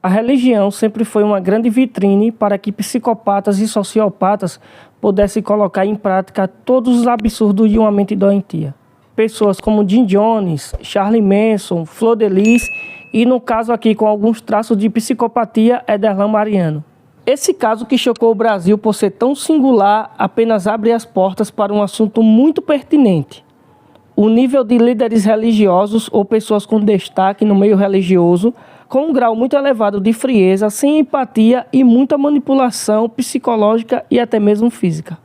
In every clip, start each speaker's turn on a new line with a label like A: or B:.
A: A religião sempre foi uma grande vitrine para que psicopatas e sociopatas pudessem colocar em prática todos os absurdos de uma mente doentia. Pessoas como Jim Jones, Charlie Manson, Flor de Lis e, no caso aqui com alguns traços de psicopatia, Ederlan Mariano. Esse caso que chocou o Brasil por ser tão singular apenas abre as portas para um assunto muito pertinente. O nível de líderes religiosos ou pessoas com destaque no meio religioso com um grau muito elevado de frieza, sem empatia e muita manipulação psicológica e até mesmo física.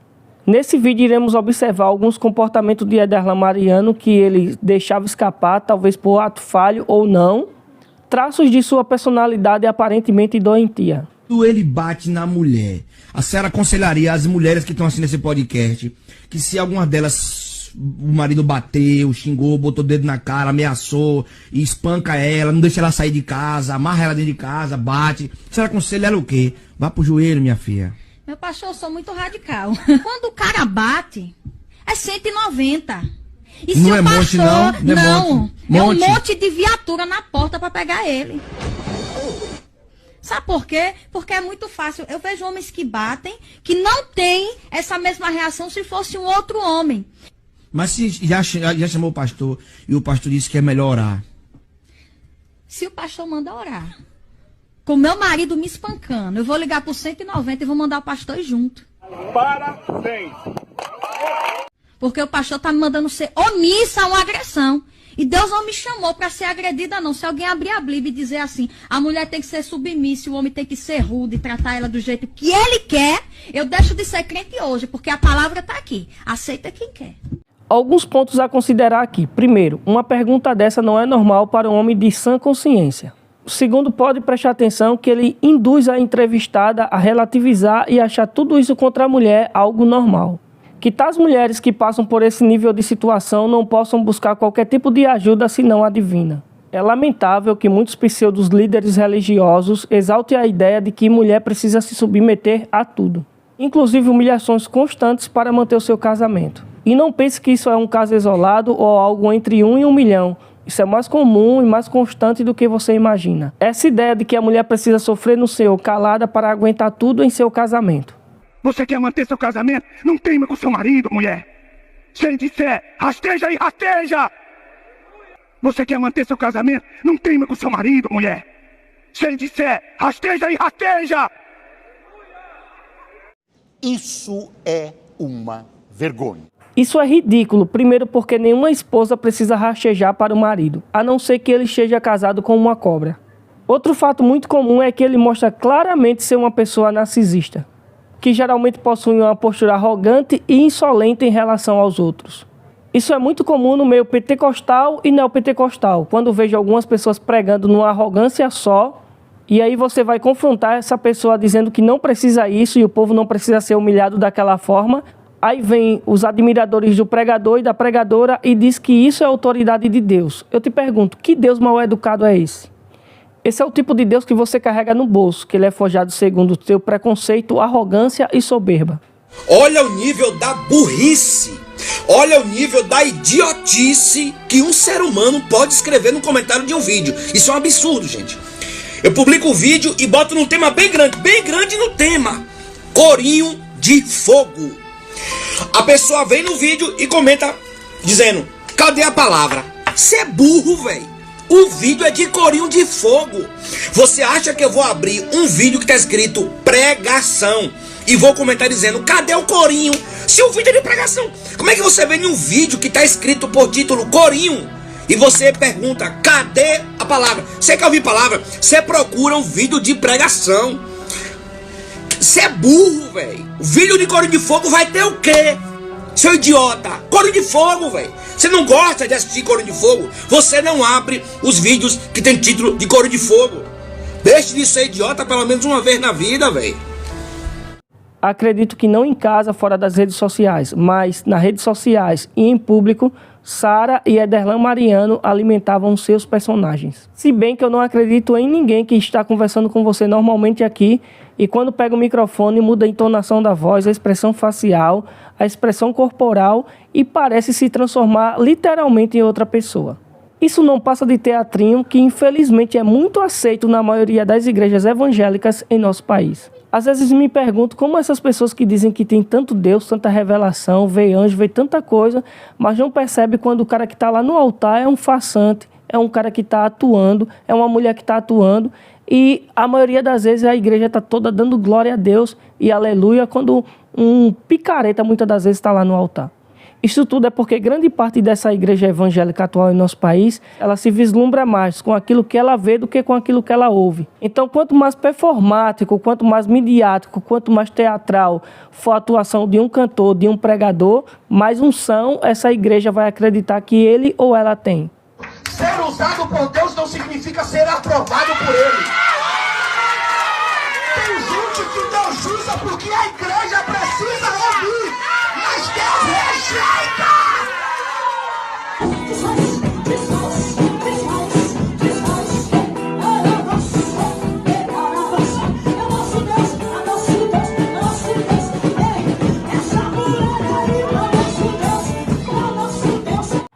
A: Nesse vídeo iremos observar alguns comportamentos de Ederlan Mariano que ele deixava escapar, talvez por ato falho ou não, traços de sua personalidade aparentemente doentia.
B: Ele bate na mulher. A senhora aconselharia às mulheres que estão assistindo esse podcast que se alguma delas o marido bateu, xingou, botou o dedo na cara, ameaçou e espanca ela, não deixa ela sair de casa, amarra ela dentro de casa, bate. Você aconselha ela o quê? Vá pro joelho, minha filha.
C: Meu pastor, eu sou muito radical. Quando o cara bate, é 190. E
B: não
C: se
B: é
C: o pastor...
B: monte, não?
C: Não,
B: é
C: um monte de viatura na porta pra pegar ele. Sabe por quê? Porque é muito fácil. Eu vejo homens que batem, que não têm essa mesma reação se fosse um outro homem.
B: Mas se já chamou o pastor e o pastor disse que é melhor orar.
C: Se o pastor manda orar, com meu marido me espancando, eu vou ligar pro 190 e vou mandar o pastor ir junto.
D: Parabéns!
C: Porque o pastor tá me mandando ser omissa a uma agressão. E Deus não me chamou para ser agredida, não. Se alguém abrir a Bíblia e dizer assim, a mulher tem que ser submissa, o homem tem que ser rude e tratar ela do jeito que ele quer, eu deixo de ser crente hoje, porque a palavra tá aqui. Aceita quem quer.
A: Alguns pontos a considerar aqui. Primeiro, uma pergunta dessa não é normal para um homem de sã consciência. Segundo, pode prestar atenção que ele induz a entrevistada a relativizar e achar tudo isso contra a mulher algo normal. Que tais mulheres que passam por esse nível de situação não possam buscar qualquer tipo de ajuda senão a divina. É lamentável que muitos pseudos líderes religiosos exaltem a ideia de que mulher precisa se submeter a tudo, inclusive humilhações constantes para manter o seu casamento. E não pense que isso é um caso isolado ou algo entre 1 e 1 milhão. Isso é mais comum e mais constante do que você imagina. Essa ideia de que a mulher precisa sofrer no Senhor calada para aguentar tudo em seu casamento.
D: Você quer manter seu casamento? Não teima com seu marido, mulher. Se ele disser, rasteja e rasteja. Você quer manter seu casamento? Não teima com seu marido, mulher. Se ele disser, rasteja e rasteja.
E: Isso é uma vergonha.
A: Isso é ridículo, primeiro porque nenhuma esposa precisa rastejar para o marido, a não ser que ele esteja casado com uma cobra. Outro fato muito comum é que ele mostra claramente ser uma pessoa narcisista, que geralmente possui uma postura arrogante e insolente em relação aos outros. Isso é muito comum no meio pentecostal e neopentecostal, quando vejo algumas pessoas pregando numa arrogância só, e aí você vai confrontar essa pessoa dizendo que não precisa isso e o povo não precisa ser humilhado daquela forma. Aí vem os admiradores do pregador e da pregadora e diz que isso é autoridade de Deus. Eu te pergunto, que Deus mal educado é esse? Esse é o tipo de Deus que você carrega no bolso, que ele é forjado segundo o seu preconceito, arrogância e soberba.
F: Olha o nível da burrice, olha o nível da idiotice que um ser humano pode escrever no comentário de um vídeo. Isso é um absurdo, gente. Eu publico o vídeo e boto num tema bem grande no tema. Corinho de fogo. A pessoa vem no vídeo e comenta dizendo, cadê a palavra? Você é burro, velho. O vídeo é de corinho de fogo. Você acha que eu vou abrir um vídeo que tá escrito pregação e vou comentar dizendo, cadê o corinho? Se o vídeo é de pregação, como é que você vem em um vídeo que tá escrito por título corinho e você pergunta, cadê a palavra? Você quer ouvir palavra? Você procura um vídeo de pregação. Você é burro, velho. O vídeo de corinho de fogo vai ter o quê? Seu idiota. Corinho de fogo, velho. Você não gosta de assistir corinho de fogo? Você não abre os vídeos que tem título de corinho de fogo. Deixe de ser idiota pelo menos uma vez na vida, velho.
A: Acredito que não em casa, fora das redes sociais, mas nas redes sociais e em público, Sara e Ederlan Mariano alimentavam seus personagens. Se bem que eu não acredito em ninguém que está conversando com você normalmente aqui e quando pega o microfone muda a entonação da voz, a expressão facial, a expressão corporal e parece se transformar literalmente em outra pessoa. Isso não passa de teatrinho que infelizmente é muito aceito na maioria das igrejas evangélicas em nosso país. Às vezes me pergunto como essas pessoas que dizem que tem tanto Deus, tanta revelação, vê anjo, vê tanta coisa, mas não percebe quando o cara que está lá no altar é um farsante, é um cara que está atuando, é uma mulher que está atuando, e a maioria das vezes a igreja está toda dando glória a Deus e aleluia quando um picareta muitas das vezes está lá no altar. Isso tudo é porque grande parte dessa igreja evangélica atual em nosso país, ela se vislumbra mais com aquilo que ela vê do que com aquilo que ela ouve. Então, quanto mais performático, quanto mais midiático, quanto mais teatral for a atuação de um cantor, de um pregador, mais unção essa igreja vai acreditar que ele ou ela tem.
G: Ser usado por Deus não significa ser aprovado por Ele. Tem gente que Deus usa porque a igreja precisa ouvir, mas Deus rejeita.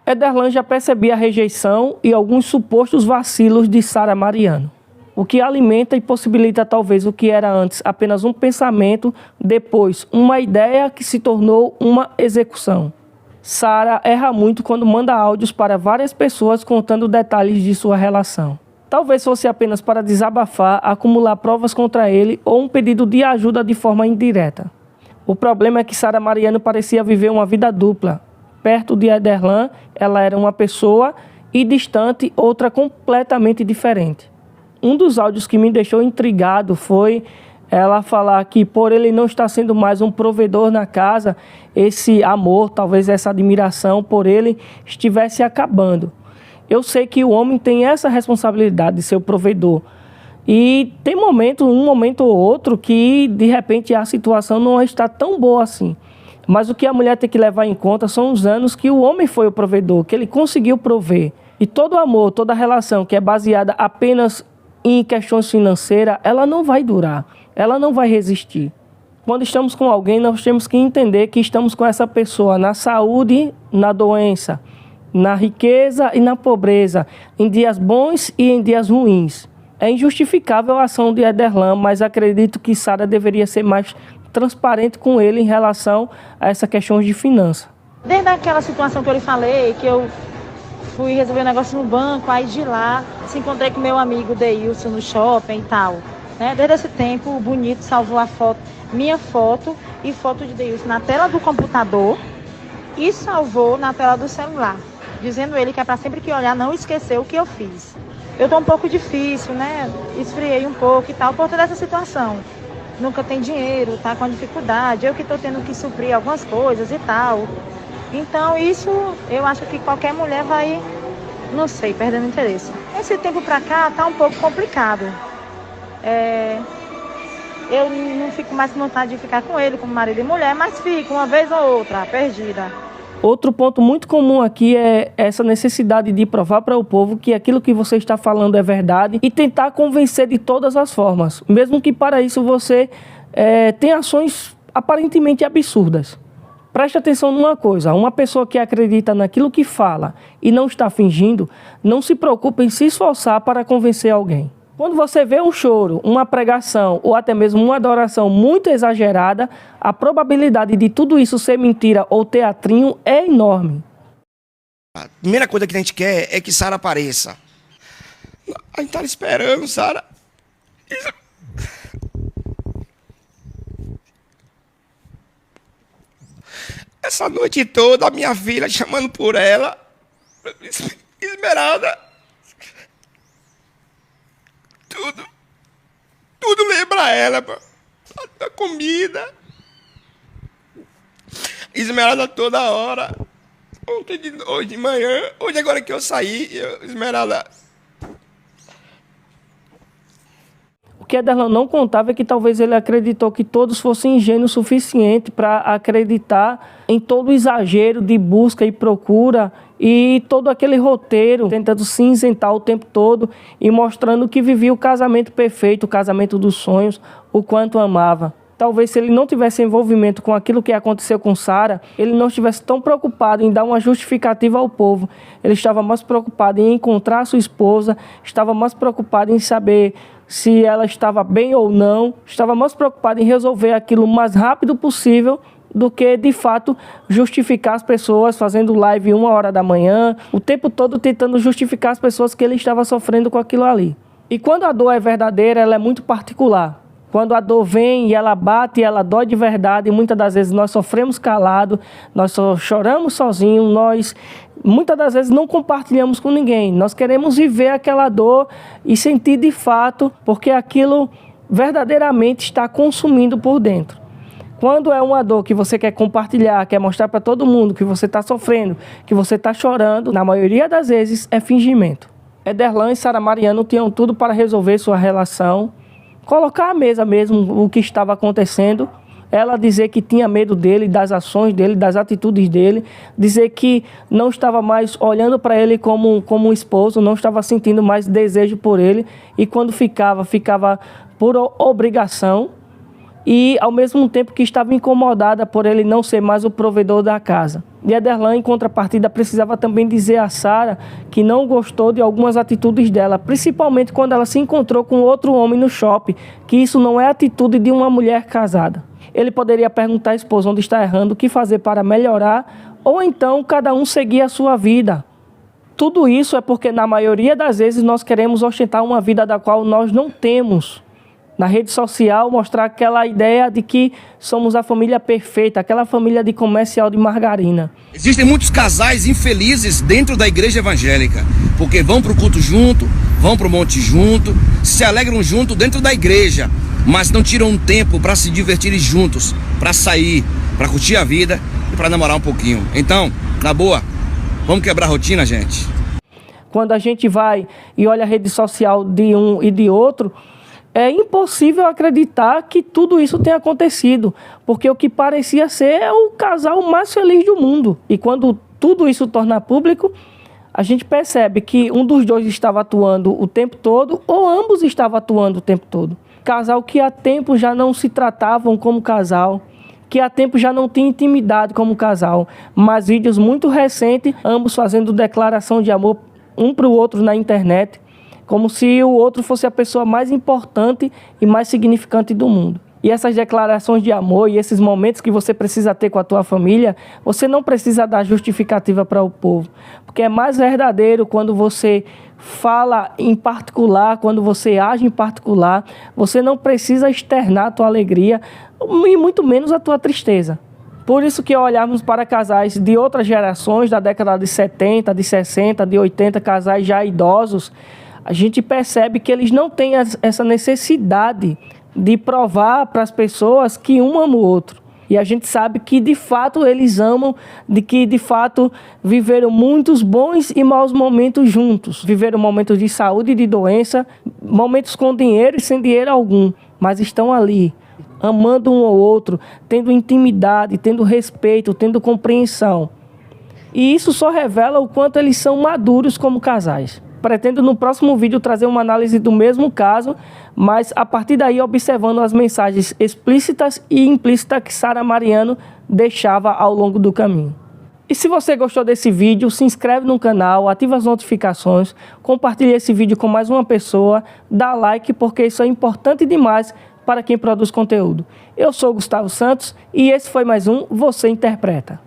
A: Ederlan já percebia a rejeição e alguns supostos vacilos de Sara Mariano, o que alimenta e possibilita talvez o que era antes apenas um pensamento, depois uma ideia que se tornou uma execução. Sara erra muito quando manda áudios para várias pessoas contando detalhes de sua relação. Talvez fosse apenas para desabafar, acumular provas contra ele ou um pedido de ajuda de forma indireta. O problema é que Sara Mariano parecia viver uma vida dupla. Perto de Ederlan, ela era uma pessoa e distante, outra completamente diferente. Um dos áudios que me deixou intrigado foi ela falar que por ele não estar sendo mais um provedor na casa, esse amor, talvez essa admiração por ele estivesse acabando. Eu sei que o homem tem essa responsabilidade de ser o provedor. E tem um momento ou outro que de repente a situação não está tão boa assim. Mas o que a mulher tem que levar em conta são os anos que o homem foi o provedor, que ele conseguiu prover. E todo amor, toda relação que é baseada apenas em questões financeiras, ela não vai durar, ela não vai resistir. Quando estamos com alguém, nós temos que entender que estamos com essa pessoa na saúde, na doença, na riqueza e na pobreza, em dias bons e em dias ruins. É injustificável a ação de Ederlan, mas acredito que Sara deveria ser mais transparente com ele em relação a essa questão de finança.
H: Desde aquela situação que eu lhe falei, que eu fui resolver um negócio no banco, aí de lá se encontrei com meu amigo Deilson no shopping e tal. Né? Desde esse tempo, o Bonito salvou a foto, minha foto e foto de Deilson na tela do computador e salvou na tela do celular, dizendo ele que é para sempre que olhar não esquecer o que eu fiz. Eu tô um pouco difícil, né? Esfriei um pouco e tal, por toda essa situação. Nunca tem dinheiro, tá com dificuldade, eu que estou tendo que suprir algumas coisas e tal. Então isso, eu acho que qualquer mulher vai, não sei, perdendo interesse. Esse tempo pra cá tá um pouco complicado. Eu não fico mais com vontade de ficar com ele como marido e mulher, mas fico uma vez ou outra, perdida.
A: Outro ponto muito comum aqui é essa necessidade de provar para o povo que aquilo que você está falando é verdade e tentar convencer de todas as formas, mesmo que para isso você tenha ações aparentemente absurdas. Preste atenção numa coisa, uma pessoa que acredita naquilo que fala e não está fingindo, não se preocupe em se esforçar para convencer alguém. Quando você vê um choro, uma pregação ou até mesmo uma adoração muito exagerada, a probabilidade de tudo isso ser mentira ou teatrinho é enorme.
B: A primeira coisa que a gente quer é que Sara apareça. A gente tá esperando, Sara. Essa noite toda, a minha filha chamando por ela. Esmeralda. Tudo lembra ela, pô. A comida. Esmeralda toda hora. Hoje de manhã. Hoje agora que eu saí, Esmeralda.
A: O que Ederlan não contava é que talvez ele acreditou que todos fossem ingênuos o suficiente para acreditar em todo o exagero de busca e procura e todo aquele roteiro tentando se isentar o tempo todo e mostrando que vivia o casamento perfeito, o casamento dos sonhos, o quanto amava. Talvez se ele não tivesse envolvimento com aquilo que aconteceu com Sara, ele não estivesse tão preocupado em dar uma justificativa ao povo. Ele estava mais preocupado em encontrar sua esposa, estava mais preocupado em saber se ela estava bem ou não, estava mais preocupado em resolver aquilo o mais rápido possível do que, de fato, justificar as pessoas, fazendo live 1h da manhã, o tempo todo tentando justificar as pessoas que ele estava sofrendo com aquilo ali. E quando a dor é verdadeira, ela é muito particular. Quando a dor vem e ela bate e ela dói de verdade, e muitas das vezes nós sofremos calado, nós só choramos sozinhos, nós muitas das vezes não compartilhamos com ninguém. Nós queremos viver aquela dor e sentir de fato, porque aquilo verdadeiramente está consumindo por dentro. Quando é uma dor que você quer compartilhar, quer mostrar para todo mundo que você está sofrendo, que você está chorando, na maioria das vezes é fingimento. Ederlan e Sara Mariano tinham tudo para resolver sua relação, colocar à mesa mesmo o que estava acontecendo, ela dizer que tinha medo dele, das ações dele, das atitudes dele, dizer que não estava mais olhando para ele como um esposo, não estava sentindo mais desejo por ele, e quando ficava por obrigação, e ao mesmo tempo que estava incomodada por ele não ser mais o provedor da casa. E Ederlan, em contrapartida, precisava também dizer a Sara que não gostou de algumas atitudes dela, principalmente quando ela se encontrou com outro homem no shopping, que isso não é atitude de uma mulher casada. Ele poderia perguntar à esposa onde está errando, o que fazer para melhorar, ou então cada um seguir a sua vida. Tudo isso é porque, na maioria das vezes, nós queremos ostentar uma vida da qual nós não temos. Na rede social, mostrar aquela ideia de que somos a família perfeita, aquela família de comercial de margarina.
F: Existem muitos casais infelizes dentro da igreja evangélica, porque vão para o culto junto, vão para o monte junto, se alegram junto dentro da igreja, mas não tiram um tempo para se divertirem juntos, para sair, para curtir a vida e para namorar um pouquinho. Então, na boa, vamos quebrar a rotina, gente.
A: Quando a gente vai e olha a rede social de um e de outro, é impossível acreditar que tudo isso tenha acontecido, porque o que parecia ser é o casal mais feliz do mundo. E quando tudo isso torna público, a gente percebe que um dos dois estava atuando o tempo todo, ou ambos estavam atuando o tempo todo. Casal que há tempo já não se tratavam como casal, que há tempo já não tinha intimidade como casal, mas vídeos muito recentes, ambos fazendo declaração de amor um para o outro na internet, como se o outro fosse a pessoa mais importante e mais significante do mundo. E essas declarações de amor e esses momentos que você precisa ter com a tua família, você não precisa dar justificativa para o povo. Porque é mais verdadeiro quando você fala em particular, quando você age em particular, você não precisa externar a tua alegria e muito menos a tua tristeza. Por isso que olharmos para casais de outras gerações, da década de 70, de 60, de 80, casais já idosos, a gente percebe que eles não têm essa necessidade de provar para as pessoas que um ama o outro. E a gente sabe que, de fato, eles amam, de que, de fato, viveram muitos bons e maus momentos juntos. Viveram momentos de saúde e de doença, momentos com dinheiro e sem dinheiro algum. Mas estão ali, amando um ao outro, tendo intimidade, tendo respeito, tendo compreensão. E isso só revela o quanto eles são maduros como casais. Pretendo no próximo vídeo trazer uma análise do mesmo caso, mas a partir daí observando as mensagens explícitas e implícitas que Sara Mariano deixava ao longo do caminho. E se você gostou desse vídeo, se inscreve no canal, ativa as notificações, compartilha esse vídeo com mais uma pessoa, dá like porque isso é importante demais para quem produz conteúdo. Eu sou Gustavo Santos e esse foi mais um Você Interpreta.